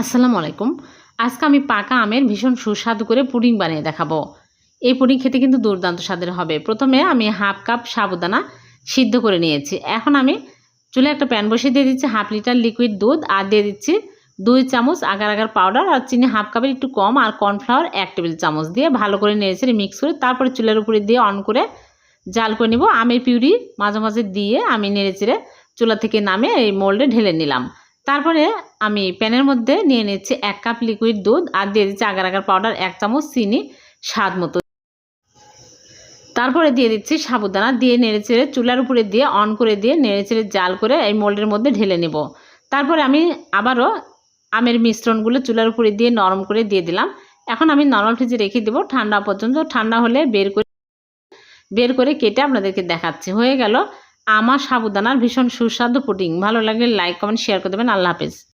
আসসালামু আলাইকুম। আজকে আমি পাকা আমের ভীষণ সুস্বাদু করে পুডিং বানিয়ে দেখাবো। এই পুডিং খেতে কিন্তু দুর্দান্ত স্বাদের হবে। প্রথমে আমি হাফ কাপ সাবুদানা সিদ্ধ করে নিয়েছি। এখন আমি চুলায় একটা প্যান বসিয়ে দিয়ে দিচ্ছি হাফ লিটার লিকুইড দুধ আর দিয়ে দিচ্ছি 2 চামচ আগার আগার পাউডার আর চিনি হাফ কাপের একটু কম আর কর্নফ্লাওয়ার 1 টেবিল চামচ দিয়ে ভালো করে নেড়েচেড়ে মিক্স করে তারপরে চুলার উপরে দিয়ে অন করে জাল করে নিব। আমের পিউরি মাঝে মাঝে দিয়ে আমি নেড়েচেড়ে চুলা থেকে নামে এই মোল্ডে ঢেলে নিলাম। তারপরে আমি প্যানের মধ্যে নিয়ে নিচ্ছি 1 কাপ লিকুইড দুধ আর দিয়ে দিচ্ছি আগার আগার পাউডার 1 চামচ চিনি স্বাদ মতো। তারপরে দিয়ে দিচ্ছি সাবুদানা দিয়ে নেড়েচেড়ে চুলার উপরে দিয়ে অন করে দিয়ে নেড়েচেড়ে জাল করে এই মোল্ডের মধ্যে ঢেলে নেব। তারপরে আমি আবারও আমের মিশ্রণগুলো চুলার উপরে দিয়ে নরম করে দিয়ে দিলাম। এখন আমি নরমাল ফ্রিজে রেখে দেবো ঠান্ডা পর্যন্ত। ঠান্ডা হলে বের করে কেটে আপনাদেরকে দেখাচ্ছি। হয়ে গেল আমার সাবুদানার ভীষণ সুস্বাদু পুডিং। ভালো লাগলে লাইক কমেন্ট শেয়ার করে দেবেন। আল্লাহ হাফেজ।